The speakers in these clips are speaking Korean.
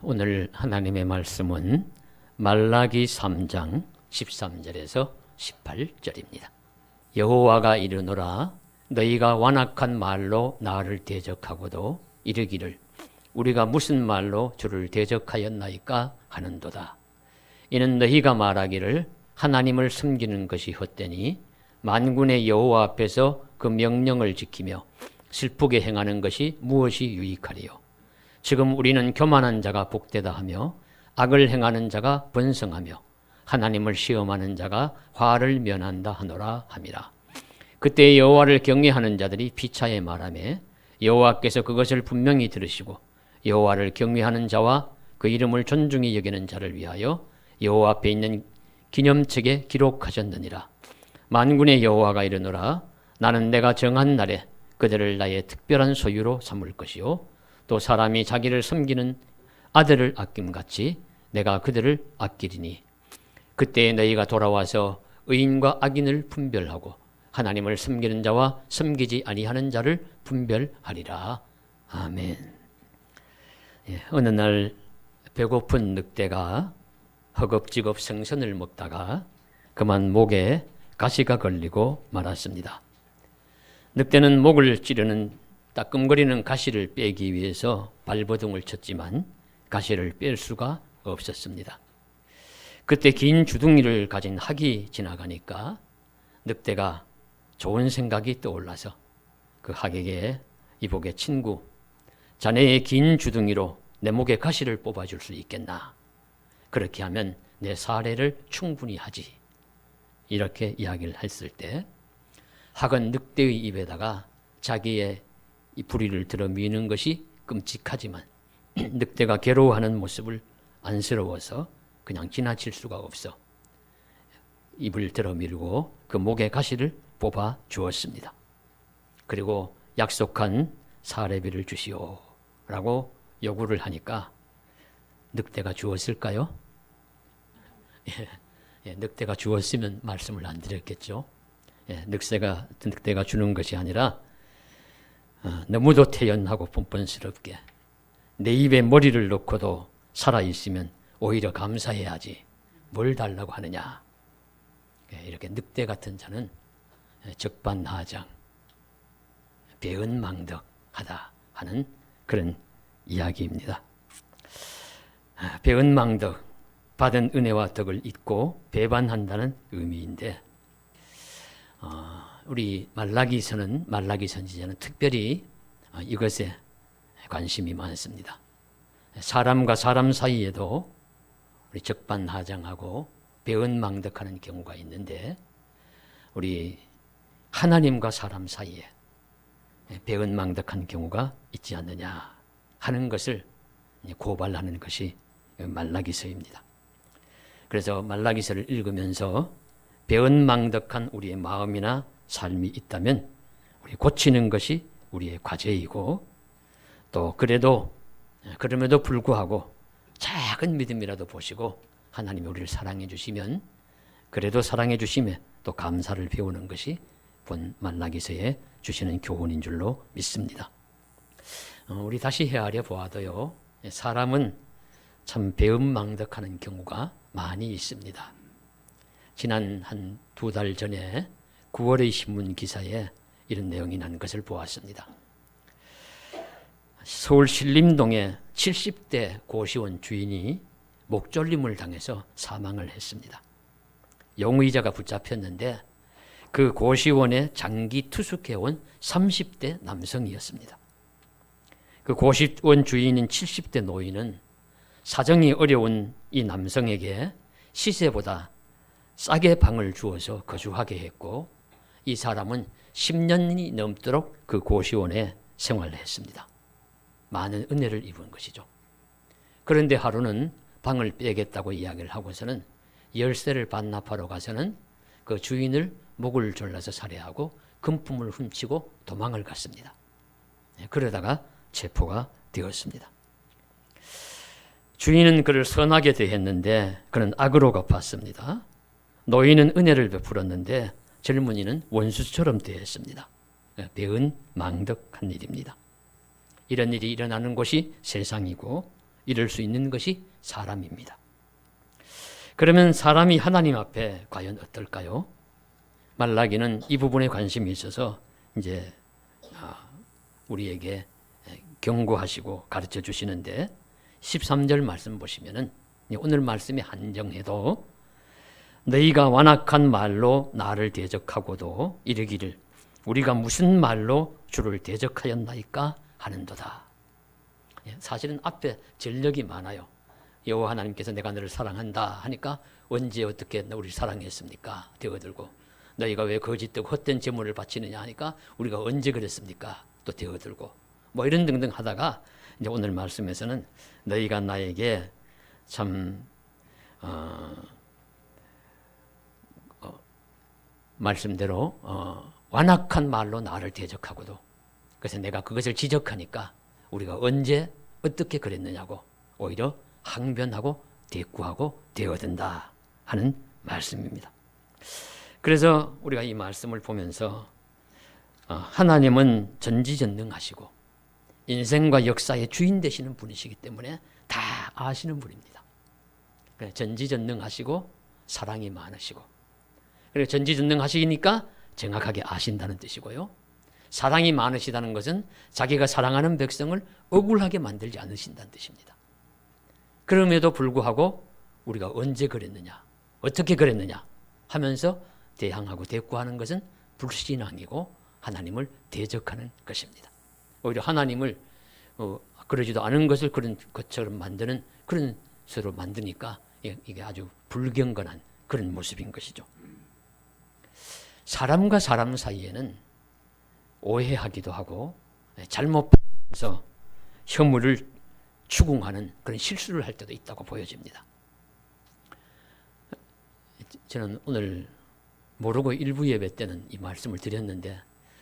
오늘 하나님의 말씀은 말라기 3장 13절에서 18절입니다. 여호와가 이르노라 너희가 완악한 말로 나를 대적하고도 이르기를 우리가 무슨 말로 주를 대적하였나이까 하는도다. 이는 너희가 말하기를 하나님을 섬기는 것이 헛되니 만군의 여호와 앞에서 그 명령을 지키며 슬프게 행하는 것이 무엇이 유익하리요. 지금 우리는 교만한 자가 복되다 하며 악을 행하는 자가 번성하며 하나님을 시험하는 자가 화를 면한다 하노라 함이라. 그때 여호와를 경외하는 자들이 피차에 말하며 여호와께서 그것을 분명히 들으시고 여호와를 경외하는 자와 그 이름을 존중히 여기는 자를 위하여 여호와 앞에 있는 기념책에 기록하셨느니라. 만군의 여호와가 이르노라 나는 내가 정한 날에 그들을 나의 특별한 소유로 삼을 것이요 또 사람이 자기를 섬기는 아들을 아낌같이 내가 그들을 아끼리니 그때 너희가 돌아와서 의인과 악인을 분별하고 하나님을 섬기는 자와 섬기지 아니하는 자를 분별하리라. 아멘. 어느 날 배고픈 늑대가 허겁지겁 생선을 먹다가 그만 목에 가시가 걸리고 말았습니다. 늑대는 목을 찌르는 따끔거리는 가시를 빼기 위해서 발버둥을 쳤지만 가시를 뺄 수가 없었습니다. 그때 긴 주둥이를 가진 학이 지나가니까 늑대가 좋은 생각이 떠올라서 그 학에게 이보게 친구, 자네의 긴 주둥이로 내 목에 가시를 뽑아줄 수 있겠나? 그렇게 하면 내 사례를 충분히 하지. 이렇게 이야기를 했을 때 학은 늑대의 입에다가 자기의 이 부리를 들어미는 것이 끔찍하지만 늑대가 괴로워하는 모습을 안쓰러워서 그냥 지나칠 수가 없어 입을 들어밀고 그 목에 가시를 뽑아 주었습니다. 그리고 약속한 사례비를 주시오 라고 요구를 하니까 늑대가 주었을까요? 늑대가 주었으면 말씀을 안 드렸겠죠. 늑대가 주는 것이 아니라 너무도 태연하고 뻔뻔스럽게 내 입에 머리를 넣고도 살아있으면 오히려 감사해야지 뭘 달라고 하느냐. 이렇게 늑대 같은 자는 적반하장, 배은망덕하다 하는 그런 이야기입니다. 배은망덕, 받은 은혜와 덕을 잊고 배반한다는 의미인데 우리 말라기 선지자는 특별히 이것에 관심이 많습니다. 사람과 사람 사이에도 우리 적반하장하고 배은망덕하는 경우가 있는데 우리 하나님과 사람 사이에 배은망덕한 경우가 있지 않느냐 하는 것을 고발하는 것이 말라기서입니다. 그래서 말라기서를 읽으면서 배은망덕한 우리의 마음이나 삶이 있다면 우리 고치는 것이 우리의 과제이고 또 그럼에도 불구하고 작은 믿음이라도 보시고 하나님이 우리를 사랑해 주시면 그래도 사랑해 주심에 또 감사를 배우는 것이 본 말라기서에 주시는 교훈인 줄로 믿습니다. 우리 다시 헤아려 보아도요. 사람은 참 배은망덕하는 경우가 많이 있습니다. 지난 한 2달 전에 9월의 신문 기사에 이런 내용이 난 것을 보았습니다. 서울 신림동의 70대 고시원 주인이 목졸림을 당해서 사망을 했습니다. 용의자가 붙잡혔는데 그 고시원에 장기 투숙해온 30대 남성이었습니다. 그 고시원 주인인 70대 노인은 사정이 어려운 이 남성에게 시세보다 싸게 방을 주어서 거주하게 했고 이 사람은 10년이 넘도록 그 고시원에 생활을 했습니다. 많은 은혜를 입은 것이죠. 그런데 하루는 방을 빼겠다고 이야기를 하고서는 열쇠를 반납하러 가서는 그 주인을 목을 졸라서 살해하고 금품을 훔치고 도망을 갔습니다. 그러다가 체포가 되었습니다. 주인은 그를 선하게 대했는데 그는 악으로 갚았습니다. 노인은 은혜를 베풀었는데 젊은이는 원수처럼 대했습니다. 배은망덕한 일입니다. 이런 일이 일어나는 곳이 세상이고 이럴 수 있는 것이 사람입니다. 그러면 사람이 하나님 앞에 과연 어떨까요? 말라기는 이 부분에 관심이 있어서 이제 우리에게 경고하시고 가르쳐 주시는데 13절 말씀 보시면은 오늘 말씀에 한정해도 너희가 완악한 말로 나를 대적하고도 이르기를 우리가 무슨 말로 주를 대적하였나이까 하는도다. 사실은 앞에 전력이 많아요. 여호와 하나님께서 내가 너를 사랑한다 하니까 언제 어떻게 우리를 사랑했습니까? 대어들고 너희가 왜 거짓되고 헛된 제물을 바치느냐 하니까 우리가 언제 그랬습니까? 또 대어들고 뭐 이런 등등 하다가 이제 오늘 말씀에서는 너희가 나에게 참 말씀대로 완악한 말로 나를 대적하고도 그래서 내가 그것을 지적하니까 우리가 언제 어떻게 그랬느냐고 오히려 항변하고 대꾸하고 대어든다 하는 말씀입니다. 그래서 우리가 이 말씀을 보면서 하나님은 전지전능하시고 인생과 역사의 주인 되시는 분이시기 때문에 다 아시는 분입니다. 전지전능하시고 사랑이 많으시고 그리고 전지전능하시니까 정확하게 아신다는 뜻이고요. 사랑이 많으시다는 것은 자기가 사랑하는 백성을 억울하게 만들지 않으신다는 뜻입니다. 그럼에도 불구하고 우리가 언제 그랬느냐, 어떻게 그랬느냐 하면서 대항하고 대꾸하는 것은 불신앙이고 하나님을 대적하는 것입니다. 오히려 하나님을 그러지도 않은 것을 그런 것처럼 만드는 그런 서로 만드니까 이게 아주 불경건한 그런 모습인 것이죠. 사람과 사람 사이에는 오해하기도 하고 잘못 봐서 혐오를 추궁하는 그런 실수를 할 때도 있다고 보여집니다. 저는 오늘 모르고 일부 예배 때는 이 말씀을 드렸는데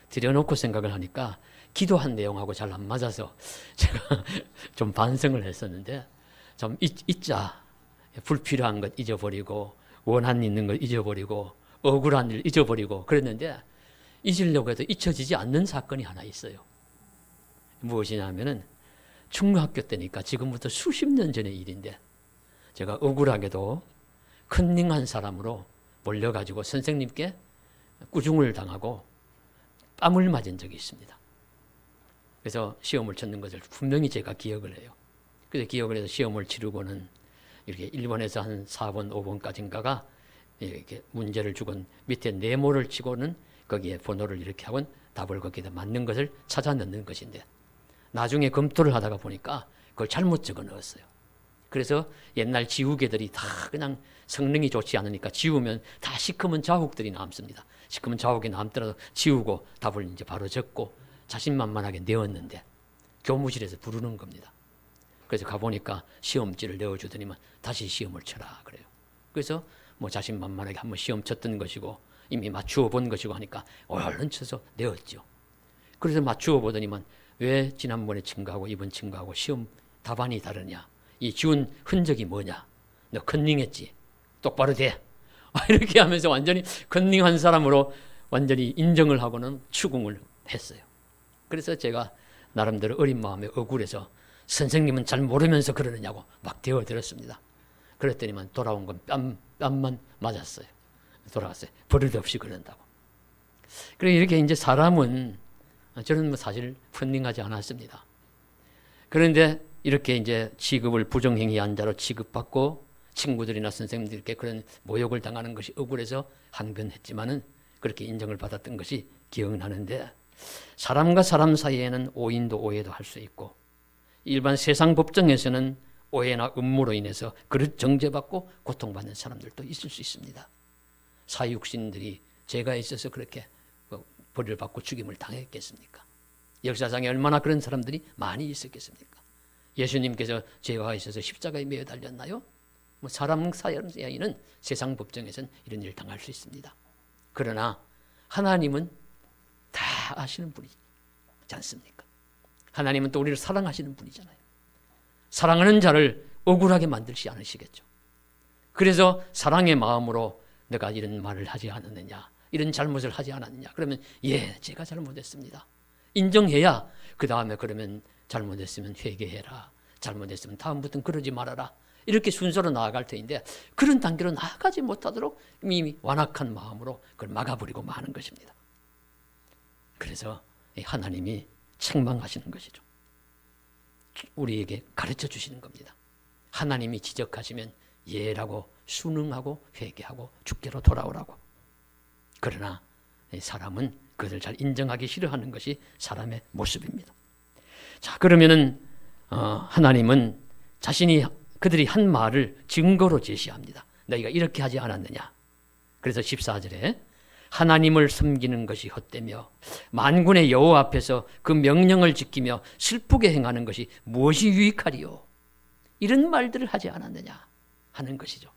드려놓고 생각을 하니까 기도한 내용하고 잘 안 맞아서 제가 좀 반성을 했었는데 좀 잊자 불필요한 것 잊어버리고 원한 있는 것 잊어버리고 억울한 일 잊어버리고 그랬는데 잊으려고 해도 잊혀지지 않는 사건이 하나 있어요. 무엇이냐면은 중학교 때니까 지금부터 수십 년 전의 일인데 제가 억울하게도 컨닝한 사람으로 몰려가지고 선생님께 꾸중을 당하고 뺨을 맞은 적이 있습니다. 그래서 시험을 쳤는 것을 분명히 제가 기억을 해요. 그래서 기억을 해서 시험을 치르고는 이렇게 1번에서 한 4번, 5번까지인가가 이렇게 문제를 주곤 밑에 네모를 치고는 거기에 번호를 이렇게 하곤 답을 거기다 맞는 것을 찾아 넣는 것인데 나중에 검토를 하다가 보니까 그걸 잘못 적어 넣었어요. 그래서 옛날 지우개들이 다 그냥 성능이 좋지 않으니까 지우면 다 시커먼 자국들이 남습니다. 시커먼 자국이 남더라도 지우고 답을 이제 바로 적고 자신만만하게 내었는데 교무실에서 부르는 겁니다. 그래서 가보니까 시험지를 내어주더니만 다시 시험을 쳐라 그래요. 그래서 뭐 자신만만하게 한번 시험 쳤던 것이고 이미 맞추어 본 것이고 하니까 얼른 쳐서 내었죠. 그래서 맞추어 보더니만 왜 지난번에 친 거하고 이번 친 거하고 시험 답안이 다르냐, 이 지운 흔적이 뭐냐, 너 컨닝했지, 똑바로 돼. 이렇게 하면서 완전히 컨닝한 사람으로 완전히 인정을 하고는 추궁을 했어요. 그래서 제가 나름대로 어린 마음에 억울해서 선생님은 잘 모르면서 그러느냐고 막 대어들었습니다. 그랬더니만 돌아온 건 뺨만 맞았어요. 돌아갔어요. 버릇없이 그런다고. 그래 이렇게 이제 사람은 저는 뭐 사실 컨닝하지 않았습니다. 그런데 이렇게 이제 취급을 부정행위한 자로 취급받고 친구들이나 선생님들께 그런 모욕을 당하는 것이 억울해서 항변했지만은 그렇게 인정을 받았던 것이 기억나는데 사람과 사람 사이에는 오인도 오해도 할 수 있고 일반 세상 법정에서는 오해나 음모로 인해서 그릇 정죄받고 고통받는 사람들도 있을 수 있습니다. 사육신들이 죄가 있어서 그렇게 벌을 받고 죽임을 당했겠습니까? 역사상에 얼마나 그런 사람들이 많이 있었겠습니까? 예수님께서 죄가 있어서 십자가에 매어 달렸나요? 뭐 사람 사이는 세상 법정에서는 이런 일을 당할 수 있습니다. 그러나 하나님은 다 아시는 분이지 않습니까? 하나님은 또 우리를 사랑하시는 분이잖아요. 사랑하는 자를 억울하게 만들지 않으시겠죠. 그래서 사랑의 마음으로 내가 이런 말을 하지 않았느냐, 이런 잘못을 하지 않았느냐, 그러면 예, 제가 잘못했습니다. 인정해야 그 다음에 그러면 잘못했으면 회개해라, 잘못했으면 다음부터는 그러지 말아라. 이렇게 순서로 나아갈 터인데 그런 단계로 나아가지 못하도록 이미 완악한 마음으로 그걸 막아버리고 마는 것입니다. 그래서 하나님이 책망하시는 것이죠. 우리에게 가르쳐 주시는 겁니다. 하나님이 지적하시면 예라고 순응하고 회개하고 주께로 돌아오라고. 그러나 사람은 그것을 잘 인정하기 싫어하는 것이 사람의 모습입니다. 자, 그러면은 하나님은 자신이 그들이 한 말을 증거로 제시합니다. 너희가 이렇게 하지 않았느냐. 그래서 14절에 하나님을 섬기는 것이 헛되며 만군의 여호와 앞에서 그 명령을 지키며 슬프게 행하는 것이 무엇이 유익하리요. 이런 말들을 하지 않았느냐 하는 것이죠.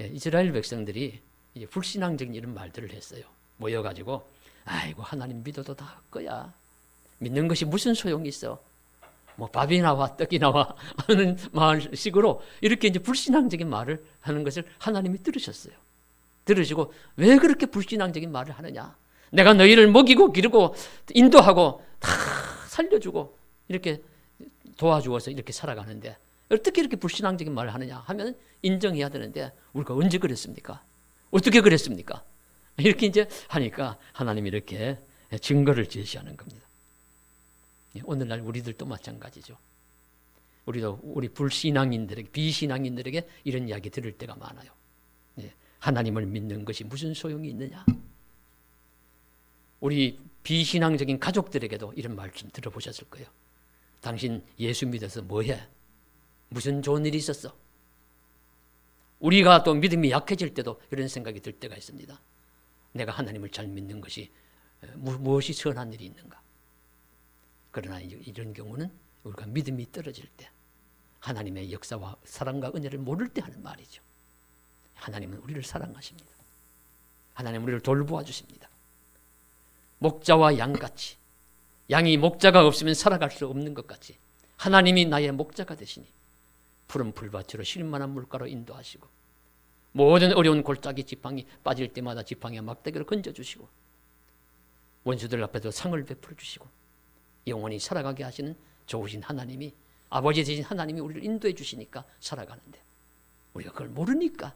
이스라엘 백성들이 이제 불신앙적인 이런 말들을 했어요. 모여가지고 아이고 하나님 믿어도 다 거야. 믿는 것이 무슨 소용이 있어. 뭐 밥이 나와 떡이 나와 하는 말식으로 이렇게 이제 불신앙적인 말을 하는 것을 하나님이 들으셨어요. 들으시고 왜 그렇게 불신앙적인 말을 하느냐. 내가 너희를 먹이고 기르고 인도하고 다 살려주고 이렇게 도와주어서 이렇게 살아가는데 어떻게 이렇게 불신앙적인 말을 하느냐 하면 인정해야 되는데 우리가 언제 그랬습니까? 어떻게 그랬습니까? 이렇게 이제 하니까 하나님이 이렇게 증거를 제시하는 겁니다. 오늘날 우리들도 마찬가지죠. 우리도 우리 불신앙인들에게 비신앙인들에게 이런 이야기 들을 때가 많아요. 하나님을 믿는 것이 무슨 소용이 있느냐. 우리 비신앙적인 가족들에게도 이런 말씀 들어보셨을 거예요. 당신 예수 믿어서 뭐해? 무슨 좋은 일이 있었어? 우리가 또 믿음이 약해질 때도 이런 생각이 들 때가 있습니다. 내가 하나님을 잘 믿는 것이 무엇이 선한 일이 있는가? 그러나 이런 경우는 우리가 믿음이 떨어질 때 하나님의 역사와 사랑과 은혜를 모를 때 하는 말이죠. 하나님은 우리를 사랑하십니다. 하나님은 우리를 돌보아 주십니다. 목자와 양같이 양이 목자가 없으면 살아갈 수 없는 것 같이 하나님이 나의 목자가 되시니 푸른 풀밭으로 쉴만한 물가로 인도하시고 모든 어려운 골짜기 지팡이 빠질 때마다 지팡이와 막대기를 건져주시고 원수들 앞에도 상을 베풀어 주시고 영원히 살아가게 하시는 좋으신 하나님이 아버지 되신 하나님이 우리를 인도해 주시니까 살아가는데 우리가 그걸 모르니까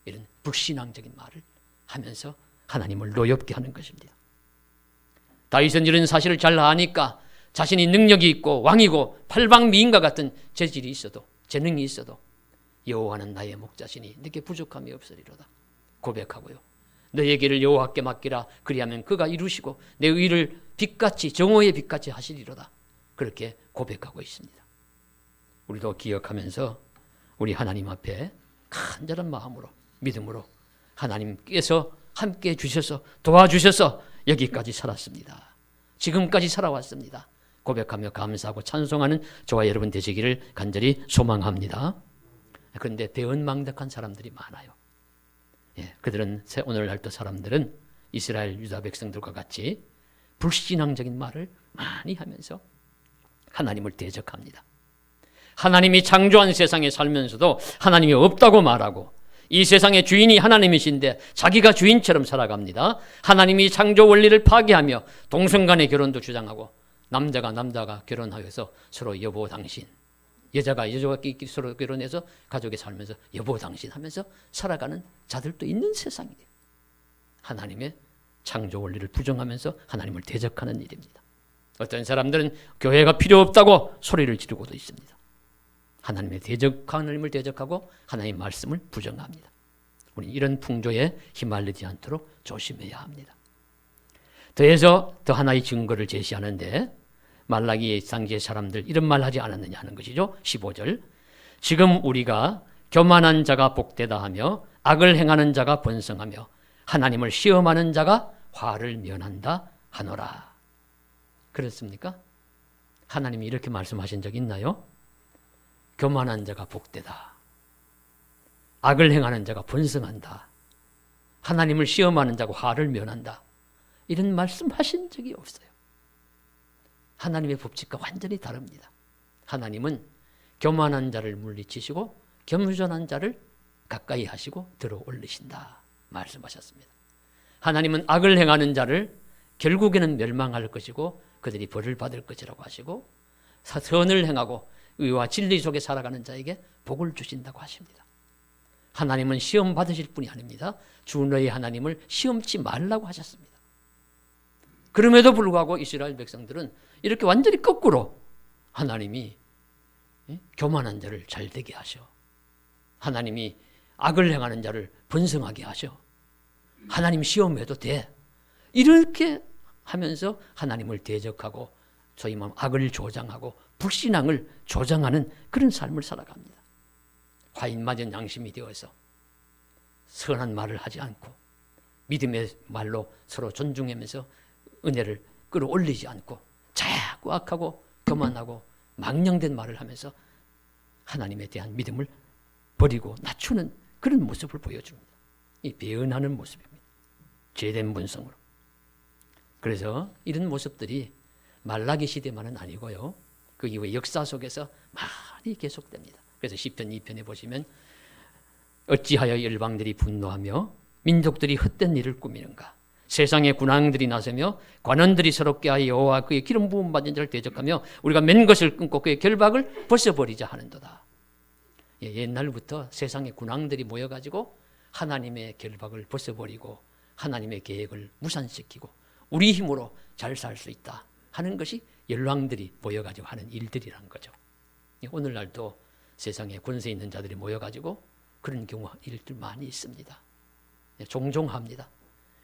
이런 불신앙적인 말을 하면서 하나님을 노엽게 하는 것입니다. 다윗은 이런 사실을 잘 아니까 자신이 능력이 있고 왕이고 팔방미인과 같은 재질이 있어도 재능이 있어도 여호와는 나의 목자시니 내게 부족함이 없으리로다 고백하고요. 너의 길을 여호와께 맡기라 그리하면 그가 이루시고 내 의를 빛같이 정오의 빛같이 하시리로다 그렇게 고백하고 있습니다. 우리도 기억하면서 우리 하나님 앞에 간절한 마음으로 믿음으로 하나님께서 함께 주셔서 도와주셔서 여기까지 살았습니다. 지금까지 살아왔습니다. 고백하며 감사하고 찬송하는 저와 여러분 되시기를 간절히 소망합니다. 그런데 배은망덕한 사람들이 많아요. 그들은 오늘날도 사람들은 이스라엘 유다 백성들과 같이 불신앙적인 말을 많이 하면서 하나님을 대적합니다. 하나님이 창조한 세상에 살면서도 하나님이 없다고 말하고 이 세상의 주인이 하나님이신데 자기가 주인처럼 살아갑니다. 하나님이 창조 원리를 파괴하며 동성간의 결혼도 주장하고 남자가 결혼하여서 서로 여보 당신 여자가 여자끼리 서로 결혼해서 가족에 살면서 여보 당신 하면서 살아가는 자들도 있는 상황이에요. 하나님의 창조 원리를 부정하면서 하나님을 대적하는 일입니다. 어떤 사람들은 교회가 필요 없다고 소리를 지르고도 있습니다. 하나님을 대적하고 하나님의 말씀을 부정합니다. 우리 이런 풍조에 휘말리지 않도록 조심해야 합니다. 더해서 더 하나의 증거를 제시하는데 말라기 상지의 사람들 이런 말 하지 않았느냐 하는 것이죠. 15절 지금 우리가 교만한 자가 복되다 하며 악을 행하는 자가 번성하며 하나님을 시험하는 자가 화를 면한다 하노라. 그렇습니까? 하나님이 이렇게 말씀하신 적 있나요? 교만한 자가 복되다. 악을 행하는 자가 번성한다. 하나님을 시험하는 자가 화를 면한다. 이런 말씀하신 적이 없어요. 하나님의 법칙과 완전히 다릅니다. 하나님은 교만한 자를 물리치시고 겸손한 자를 가까이 하시고 들어 올리신다 말씀하셨습니다. 하나님은 악을 행하는 자를 결국에는 멸망할 것이고 그들이 벌을 받을 것이라고 하시고 선을 행하고 의와 진리 속에 살아가는 자에게 복을 주신다고 하십니다. 하나님은 시험 받으실 분이 아닙니다. 주 너희 하나님을 시험치 말라고 하셨습니다. 그럼에도 불구하고 이스라엘 백성들은 이렇게 완전히 거꾸로 하나님이 교만한 자를 잘 되게 하셔, 하나님이 악을 행하는 자를 번성하게 하셔, 하나님 시험해도 돼, 이렇게 하면서 하나님을 대적하고 소위 말하면 악을 조장하고 불신앙을 조장하는 그런 삶을 살아갑니다. 화인 맞은 양심이 되어서 선한 말을 하지 않고 믿음의 말로 서로 존중하면서 은혜를 끌어올리지 않고 자꾸 악하고 교만하고 망령된 말을 하면서 하나님에 대한 믿음을 버리고 낮추는 그런 모습을 보여줍니다. 이 배은하는 모습입니다. 죄된 본성으로. 그래서 이런 모습들이 말라기 시대만은 아니고요, 그 이후의 역사 속에서 많이 계속됩니다. 그래서 시편 2편에 보시면 어찌하여 열방들이 분노하며 민족들이 헛된 일을 꾸미는가, 세상의 군왕들이 나서며 관원들이 서럽게 하여 여호와 그의 기름 부음 받은 자를 대적하며 우리가 맨 것을 끊고 그의 결박을 벗어버리자 하는도다. 옛날부터 세상의 군왕들이 모여가지고 하나님의 결박을 벗어버리고 하나님의 계획을 무산시키고 우리 힘으로 잘 살 수 있다 하는 것이 열왕들이 모여가지고 하는 일들이란 거죠. 오늘날도 세상에 권세 있는 자들이 모여가지고 그런 경우 일들 많이 있습니다. 종종 합니다.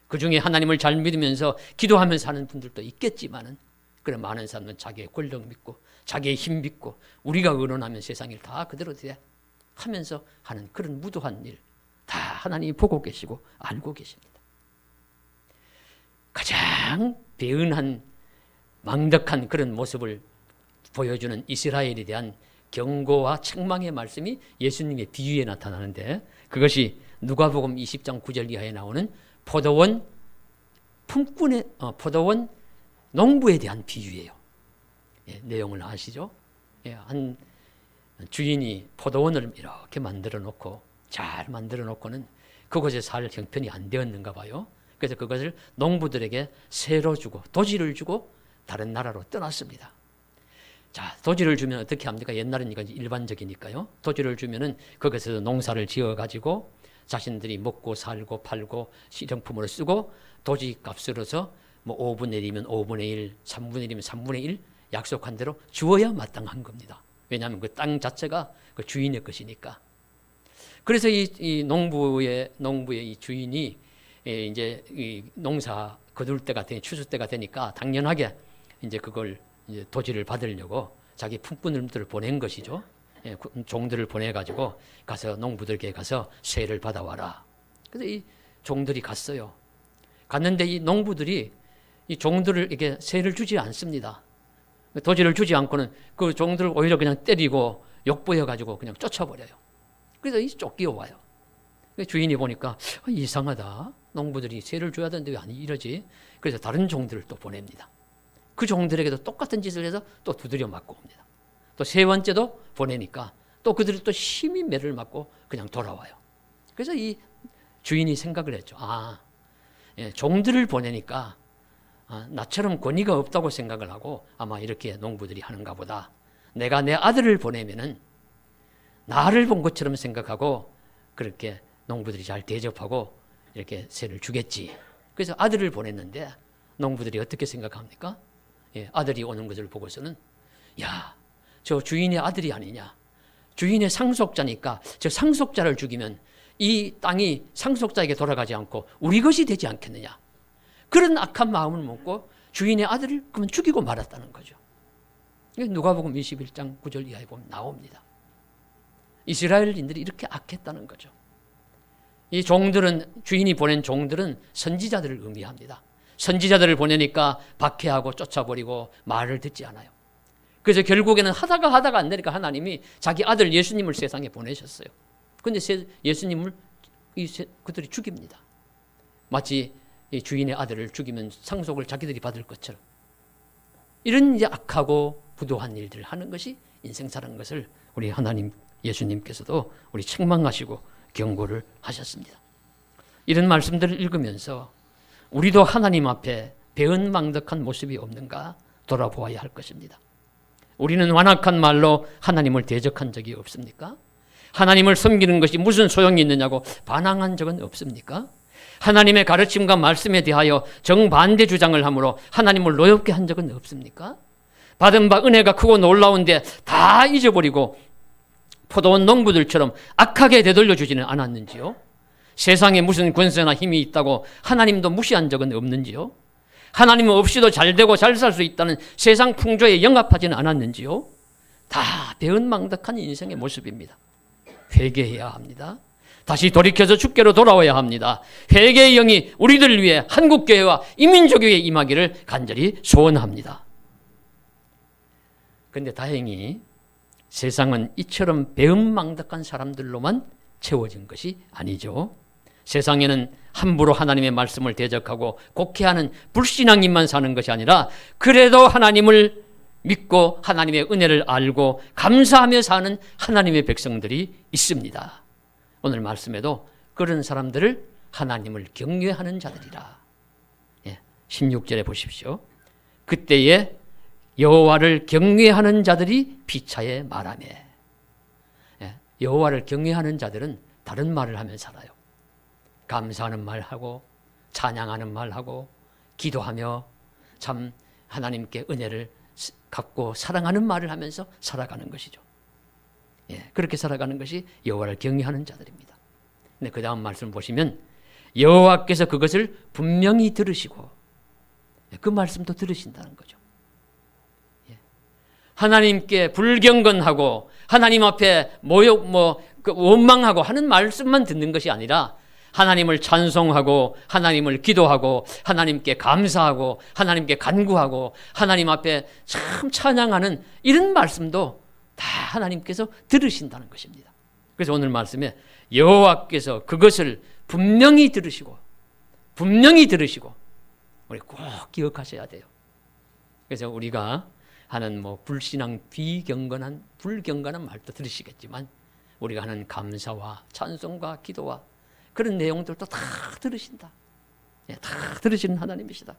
그 중에 하나님을 잘 믿으면서 기도하면서 하는 분들도 있겠지만은, 그런 많은 사람은 자기의 권력 믿고 자기의 힘 믿고 우리가 의논하면 세상 일 다 그대로 돼 하면서 하는 그런 무도한 일 다 하나님이 보고 계시고 알고 계십니다. 가장 배은한 망덕한 그런 모습을 보여주는 이스라엘에 대한 경고와 책망의 말씀이 예수님의 비유에 나타나는데, 그것이 누가복음 20장 9절 이하에 나오는 포도원 농부에 대한 비유예요. 내용을 아시죠? 한 주인이 포도원을 이렇게 만들어 놓고 잘 만들어 놓고는 그곳에 살 형편이 안 되었는가 봐요. 그래서 그것을 농부들에게 세로 주고 도지를 주고 다른 나라로 떠났습니다. 자, 도지를 주면 어떻게 합니까? 옛날은 이건 일반적이니까요. 도지를 주면은 거기서 농사를 지어 가지고 자신들이 먹고 살고 팔고 실용품으로 쓰고 도지 값으로서 뭐 5분의 1이면 5분의 1, 3분의 1이면 3분의 1 약속한 대로 주어야 마땅한 겁니다. 왜냐하면 그 땅 자체가 그 주인의 것이니까. 그래서 이 농부의 이 주인이 이제 이 농사 거둘 때가 되니 추수 때가 되니까 당연하게 이제 그걸 이제 도지를 받으려고 자기 품꾼들을 보낸 것이죠. 종들을 보내가지고 가서 농부들에게 가서 세를 받아와라. 그래서 이 종들이 갔어요. 갔는데 이 농부들이 이 종들을 이렇게 세를 주지 않습니다. 도지를 주지 않고는 그 종들을 오히려 그냥 때리고 욕보여가지고 그냥 쫓아버려요. 그래서 이 쫓겨와요. 주인이 보니까 이상하다. 농부들이 세를 줘야 되는데 왜 안 이러지? 그래서 다른 종들을 또 보냅니다. 그 종들에게도 똑같은 짓을 해서 또 두드려 맞고 옵니다. 또 세 번째도 보내니까 또 그들이 또 심히 매를 맞고 그냥 돌아와요. 그래서 이 주인이 생각을 했죠. 종들을 보내니까 나처럼 권위가 없다고 생각을 하고 아마 이렇게 농부들이 하는가 보다. 내가 내 아들을 보내면은 나를 본 것처럼 생각하고 그렇게 농부들이 잘 대접하고 이렇게 세를 주겠지. 그래서 아들을 보냈는데 농부들이 어떻게 생각합니까? 아들이 오는 것을 보고서는 야, 저 주인의 아들이 아니냐. 주인의 상속자니까 저 상속자를 죽이면 이 땅이 상속자에게 돌아가지 않고 우리 것이 되지 않겠느냐. 그런 악한 마음을 먹고 주인의 아들을 그러면 죽이고 말았다는 거죠. 누가복음 21장 9절 이하에 보면 나옵니다. 이스라엘인들이 이렇게 악했다는 거죠. 이 종들은, 주인이 보낸 종들은 선지자들을 의미합니다. 선지자들을 보내니까 박해하고 쫓아버리고 말을 듣지 않아요. 그래서 결국에는 하다가 안 되니까 하나님이 자기 아들 예수님을 세상에 보내셨어요. 그런데 예수님을 그들이 죽입니다. 마치 이 주인의 아들을 죽이면 상속을 자기들이 받을 것처럼. 이런 이제 악하고 부도한 일들을 하는 것이 인생사라는 것을 우리 하나님 예수님께서도 우리 책망하시고 경고를 하셨습니다. 이런 말씀들을 읽으면서 우리도 하나님 앞에 배은망덕한 모습이 없는가 돌아보아야 할 것입니다. 우리는 완악한 말로 하나님을 대적한 적이 없습니까? 하나님을 섬기는 것이 무슨 소용이 있느냐고 반항한 적은 없습니까? 하나님의 가르침과 말씀에 대하여 정반대 주장을 함으로 하나님을 노엽게 한 적은 없습니까? 받은 바 은혜가 크고 놀라운데 다 잊어버리고 포도원 농부들처럼 악하게 되돌려 주지는 않았는지요? 세상에 무슨 권세나 힘이 있다고 하나님도 무시한 적은 없는지요? 하나님 없이도 잘되고 잘 살 수 있다는 세상 풍조에 영합하지는 않았는지요? 다 배은망덕한 인생의 모습입니다. 회개해야 합니다. 다시 돌이켜서 주께로 돌아와야 합니다. 회개의 영이 우리들 위해 한국교회와 이민족교회에 임하기를 간절히 소원합니다. 그런데 다행히 세상은 이처럼 배은망덕한 사람들로만 채워진 것이 아니죠. 세상에는 함부로 하나님의 말씀을 대적하고 곡해하는 불신앙인만 사는 것이 아니라 그래도 하나님을 믿고 하나님의 은혜를 알고 감사하며 사는 하나님의 백성들이 있습니다. 오늘 말씀에도 그런 사람들을 하나님을 경외하는 자들이라. 16절에 보십시오. 그때에 여호와를 경외하는 자들이 피차에 말하며. 여호와를 경외하는 자들은 다른 말을 하며 살아요. 감사하는 말하고 찬양하는 말하고 기도하며 참 하나님께 은혜를 갖고 사랑하는 말을 하면서 살아가는 것이죠. 그렇게 살아가는 것이 여호와를 경외하는 자들입니다. 근데 그 다음 말씀 보시면 여호와께서 그것을 분명히 들으시고 그 말씀도 들으신다는 거죠. 하나님께 불경건하고 하나님 앞에 원망하고 하는 말씀만 듣는 것이 아니라 하나님을 찬송하고 하나님을 기도하고 하나님께 감사하고 하나님께 간구하고 하나님 앞에 참 찬양하는 이런 말씀도 다 하나님께서 들으신다는 것입니다. 그래서 오늘 말씀에 여호와께서 그것을 분명히 들으시고 우리 꼭 기억하셔야 돼요. 그래서 우리가 하는 불신앙 불경건한 말도 들으시겠지만 우리가 하는 감사와 찬송과 기도와 그런 내용들도 다 들으신다. 다 들으시는 하나님이시다.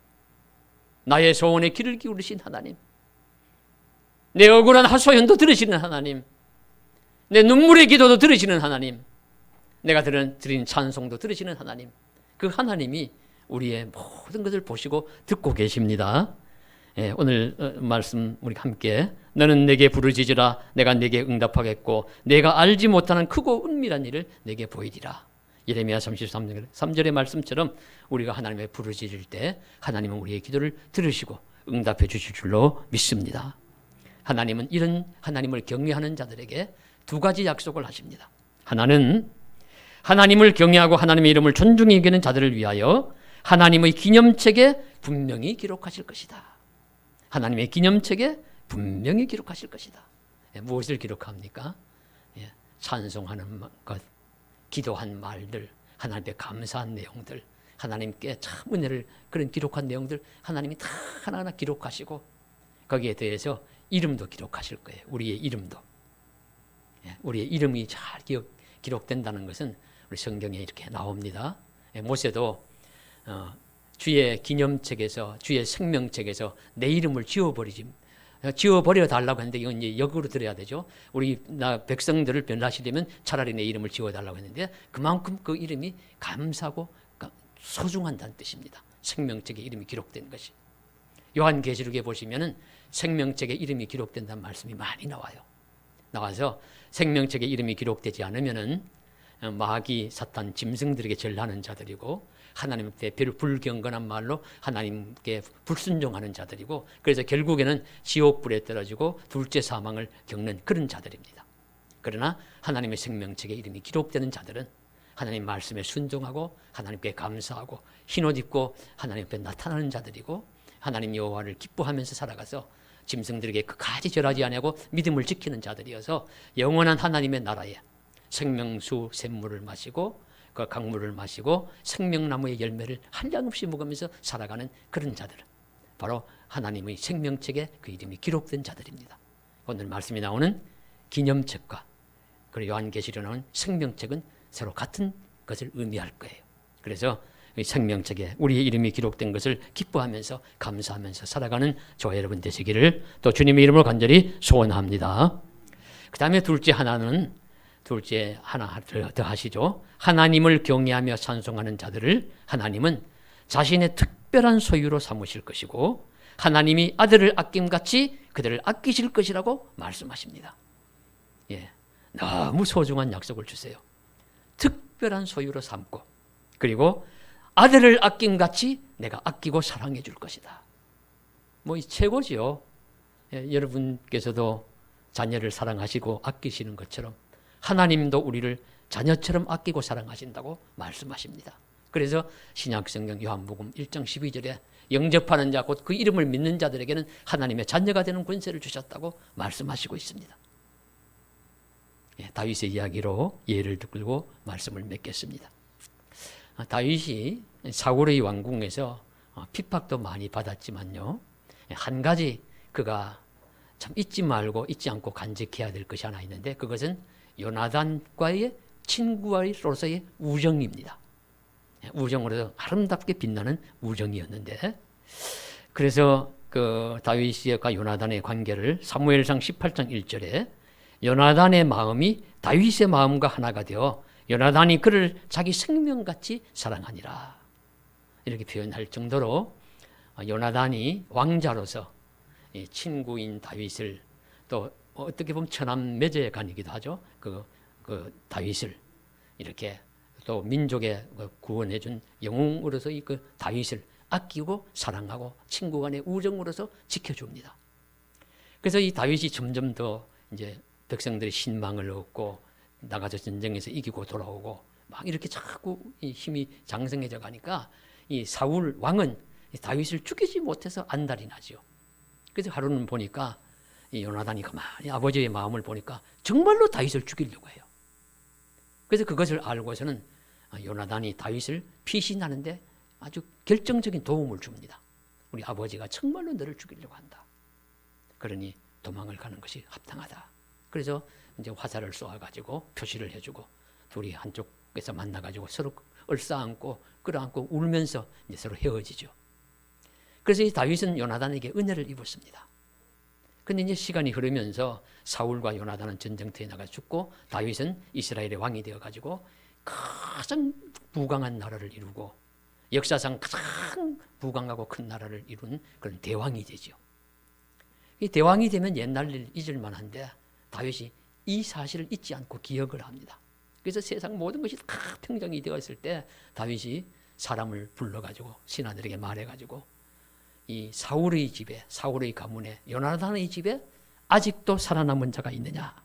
나의 소원에 귀를 기울이신 하나님, 내 억울한 하소연도 들으시는 하나님, 내 눈물의 기도도 들으시는 하나님, 내가 드린 찬송도 들으시는 하나님, 그 하나님이 우리의 모든 것을 보시고 듣고 계십니다. 오늘 말씀 우리 함께 너는 내게 부르짖으라 내가 내게 응답하겠고 내가 알지 못하는 크고 은밀한 일을 내게 보이리라. 예레미야 33장 3절의 말씀처럼 우리가 하나님의 부르짖을 때 하나님은 우리의 기도를 들으시고 응답해 주실 줄로 믿습니다. 하나님은 이런 하나님을 경외하는 자들에게 두 가지 약속을 하십니다. 하나는 하나님을 경외하고 하나님의 이름을 존중히 여기는 자들을 위하여 하나님의 기념책에 분명히 기록하실 것이다. 하나님의 기념책에 분명히 기록하실 것이다. 무엇을 기록합니까? 찬송하는 것, 기도한 말들, 하나님께 감사한 내용들, 하나님께 참 은혜를 그런 기록한 내용들 하나님이 다 하나하나 기록하시고 거기에 대해서 이름도 기록하실 거예요. 우리의 이름도. 우리의 이름이 잘 기록된다는 것은 우리 성경에 이렇게 나옵니다. 모세도 주의 기념책에서 주의 생명책에서 내 이름을 지워버려 달라고 했는데 이건 이제 역으로 들어야 되죠. 우리 백성들을 변화시키려면 차라리 내 이름을 지워달라고 했는데 그만큼 그 이름이 감사하고 소중한다는 뜻입니다. 생명책에 이름이 기록된 것이. 요한계시록에 보시면은 생명책에 이름이 기록된다는 말씀이 많이 나와서 생명책에 이름이 기록되지 않으면은 마귀, 사탄, 짐승들에게 절하는 자들이고 하나님 앞에 불경건한 말로 하나님께 불순종하는 자들이고 그래서 결국에는 지옥불에 떨어지고 둘째 사망을 겪는 그런 자들입니다. 그러나 하나님의 생명책에 이름이 기록되는 자들은 하나님 말씀에 순종하고 하나님께 감사하고 흰옷 입고 하나님 앞에 나타나는 자들이고 하나님 여호와를 기뻐하면서 살아가서 짐승들에게 그까지 절하지 아니하고 믿음을 지키는 자들이어서 영원한 하나님의 나라에 생명수 샘물을 마시고 그 강물을 마시고 생명나무의 열매를 한량없이 먹으면서 살아가는 그런 자들, 바로 하나님의 생명책에 그 이름이 기록된 자들입니다. 오늘 말씀이 나오는 기념책과 그리고 요한계시록에 나오는 생명책은 서로 같은 것을 의미할 거예요. 그래서 생명책에 우리의 이름이 기록된 것을 기뻐하면서 감사하면서 살아가는 저와 여러분 되시기를 또 주님의 이름으로 간절히 소원합니다. 그 다음에 둘째 하나 더 하시죠. 하나님을 경외하며 찬송하는 자들을 하나님은 자신의 특별한 소유로 삼으실 것이고 하나님이 아들을 아낌같이 그들을 아끼실 것이라고 말씀하십니다. 예, 너무 소중한 약속을 주세요. 특별한 소유로 삼고 그리고 아들을 아낌같이 내가 아끼고 사랑해 줄 것이다. 뭐 최고지요. 예, 여러분께서도 자녀를 사랑하시고 아끼시는 것처럼 하나님도 우리를 자녀처럼 아끼고 사랑하신다고 말씀하십니다. 그래서 신약성경 요한복음 1장 12절에 영접하는 자 곧 그 이름을 믿는 자들에게는 하나님의 자녀가 되는 권세를 주셨다고 말씀하시고 있습니다. 예, 다윗의 이야기로 예를 들고 말씀을 맺겠습니다. 다윗이 사울의 왕궁에서 핍박도 많이 받았지만요, 한 가지 그가 참 잊지 않고 간직해야 될 것이 하나 있는데 그것은 요나단과의 친구로서의 우정입니다. 우정으로서 아름답게 빛나는 우정이었는데, 그래서 그 다윗과 요나단의 관계를 사무엘상 18장 1절에 요나단의 마음이 다윗의 마음과 하나가 되어 요나단이 그를 자기 생명같이 사랑하니라 이렇게 표현할 정도로 요나단이 왕자로서 친구인 다윗을 또 어떻게 보면 천한 매제간이기도 하죠. 그 다윗을 이렇게 또 민족의 구원해준 영웅으로서 그 다윗을 아끼고 사랑하고 친구 간의 우정으로서 지켜줍니다. 그래서 이 다윗이 점점 더 이제 백성들의 신망을 얻고 나가서 전쟁에서 이기고 돌아오고 막 이렇게 자꾸 이 힘이 장성해져 가니까 이 사울 왕은 다윗을 죽이지 못해서 안달이 나죠. 그래서 하루는 보니까 이 요나단이 가만히 아버지의 마음을 보니까 정말로 다윗을 죽이려고 해요. 그래서 그것을 알고서는 요나단이 다윗을 피신하는데 아주 결정적인 도움을 줍니다. 우리 아버지가 정말로 너를 죽이려고 한다. 그러니 도망을 가는 것이 합당하다. 그래서 이제 화살을 쏘아가지고 표시를 해주고 둘이 한쪽에서 만나가지고 서로 얼싸안고 끌어안고 울면서 이제 서로 헤어지죠. 그래서 이 다윗은 요나단에게 은혜를 입었습니다. 근데 이제 시간이 흐르면서 사울과 요나단은 전쟁터에 나가 죽고 다윗은 이스라엘의 왕이 되어가지고 가장 부강한 나라를 이루고 역사상 가장 부강하고 큰 나라를 이룬 그런 대왕이 되죠. 이 대왕이 되면 옛날 일 잊을 만한데 다윗이 이 사실을 잊지 않고 기억을 합니다. 그래서 세상 모든 것이 다 평정이 되었을 때 다윗이 사람을 불러가지고 신하들에게 말해가지고 이 사울의 집에, 사울의 가문에, 요나단의 집에 아직도 살아남은 자가 있느냐.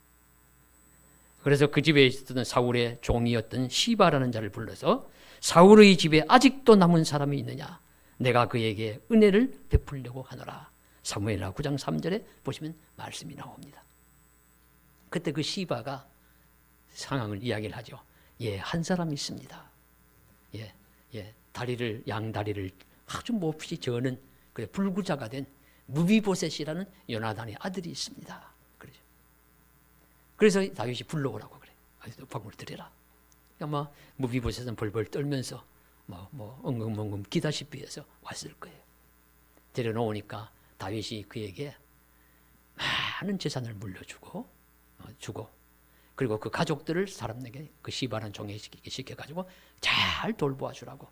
그래서 그 집에 있었던 사울의 종이었던 시바라는 자를 불러서 사울의 집에 아직도 남은 사람이 있느냐. 내가 그에게 은혜를 베풀려고 하노라. 사무엘하 9장 3절에 보시면 말씀이 나옵니다. 그때 그 시바가 상황을 이야기를 하죠. 예, 한 사람이 있습니다. 양다리를 아주 몹시 저는 그래 불구자가 된 무비보셋이라는 요나단의 아들이 있습니다. 그러죠. 그래서 다윗이 불러오라고 그래. 방울 드려라. 아마 무비보셋은 벌벌 떨면서 엉금엉금 기다시피 해서 왔을 거예요. 데려놓으니까 다윗이 그에게 많은 재산을 물려주고 그리고 그 가족들을 사람에게 그 시바란 종에게 시켜가지고 잘 돌보아 주라고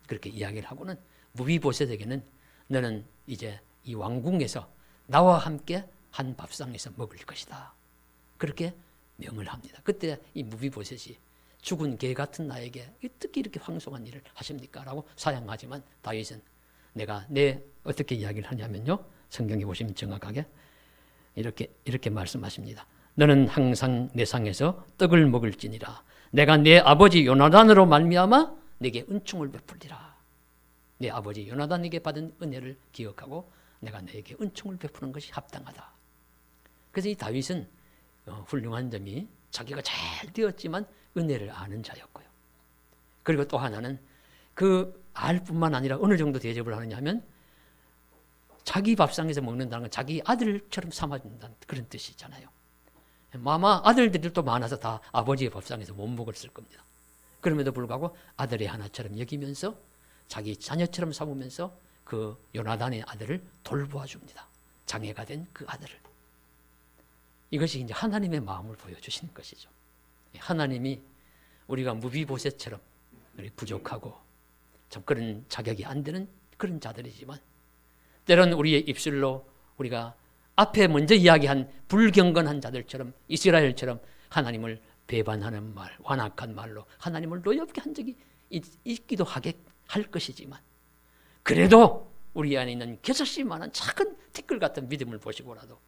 그렇게 이야기를 하고는 무비보셋에게는 너는 이제 이 왕궁에서 나와 함께 한 밥상에서 먹을 것이다. 그렇게 명을 합니다. 그때 이 무비보셋이 죽은 개 같은 나에게 어떻게 이렇게 황송한 일을 하십니까? 라고 사양하지만 다윗은 내가 어떻게 이야기를 하냐면요. 성경에 보시면 정확하게 이렇게 말씀하십니다. 너는 항상 내 상에서 떡을 먹을지니라. 내가 내 아버지 요나단으로 말미암아 내게 은총을 베풀리라. 내 아버지 요나단에게 받은 은혜를 기억하고 내가 너에게 은총을 베푸는 것이 합당하다. 그래서 이 다윗은 훌륭한 점이 자기가 잘 되었지만 은혜를 아는 자였고요. 그리고 또 하나는 그 알 뿐만 아니라 어느 정도 대접을 하느냐 하면 자기 밥상에서 먹는다는 건 자기 아들처럼 삼아준다는 그런 뜻이잖아요. 아마 아들들도 많아서 다 아버지의 밥상에서 못 먹었을 겁니다. 그럼에도 불구하고 아들의 하나처럼 여기면서 자기 자녀처럼 삼으면서 그 요나단의 아들을 돌보아 줍니다. 장애가 된 그 아들을. 이것이 이제 하나님의 마음을 보여주시는 것이죠. 하나님이 우리가 무비보셋처럼 부족하고 참 그런 자격이 안 되는 그런 자들이지만 때론 우리의 입술로 우리가 앞에 먼저 이야기한 불경건한 자들처럼 이스라엘처럼 하나님을 배반하는 말, 완악한 말로 하나님을 노엽게 한 적이 있기도 할 것이지만 그래도 우리 안에 있는 겨자씨만한 작은 티끌 같은 믿음을 보시고라도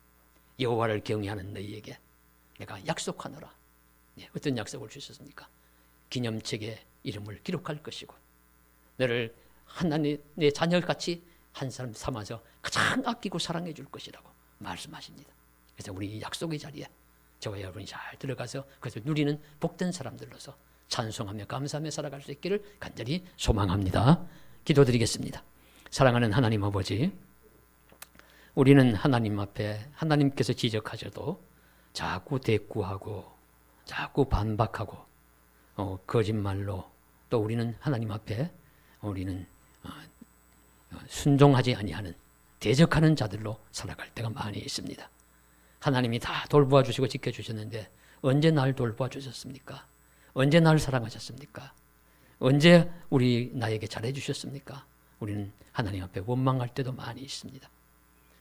여호와를 경외하는 너희에게 내가 약속하노라. 어떤 약속을 주셨습니까? 기념책에 이름을 기록할 것이고 너를 하나님 내 자녀같이 한 사람 삼아서 가장 아끼고 사랑해 줄 것이라고 말씀하십니다. 그래서 우리 이 약속의 자리에 저와 여러분이 잘 들어가서 그것을 누리는 복된 사람들로서 찬송하며 감사하며 살아갈 수 있기를 간절히 소망합니다. 기도드리겠습니다. 사랑하는 하나님 아버지, 우리는 하나님 앞에 하나님께서 지적하셔도 자꾸 대꾸하고 자꾸 반박하고 거짓말로 또 우리는 하나님 앞에 우리는 순종하지 아니하는 대적하는 자들로 살아갈 때가 많이 있습니다. 하나님이 다 돌보아 주시고 지켜주셨는데 언제 날 돌보아 주셨습니까? 언제 날 사랑하셨습니까? 언제 나에게 잘해 주셨습니까? 우리는 하나님 앞에 원망할 때도 많이 있습니다.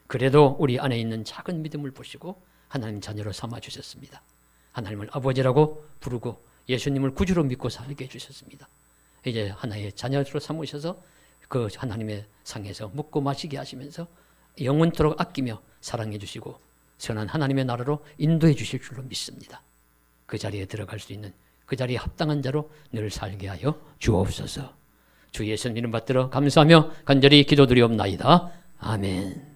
그래도 우리 안에 있는 작은 믿음을 보시고 하나님 자녀로 삼아 주셨습니다. 하나님을 아버지라고 부르고 예수님을 구주로 믿고 살게 해주셨습니다. 이제 하나의 자녀로 삼으셔서 그 하나님의 상에서 먹고 마시게 하시면서 영원토록 아끼며 사랑해 주시고 선한 하나님의 나라로 인도해 주실 줄로 믿습니다. 그 자리에 들어갈 수 있는 그 자리에 합당한 자로 늘 살게 하여 주옵소서. 주 예수님 이름 받들어 감사하며 간절히 기도드리옵나이다. 아멘.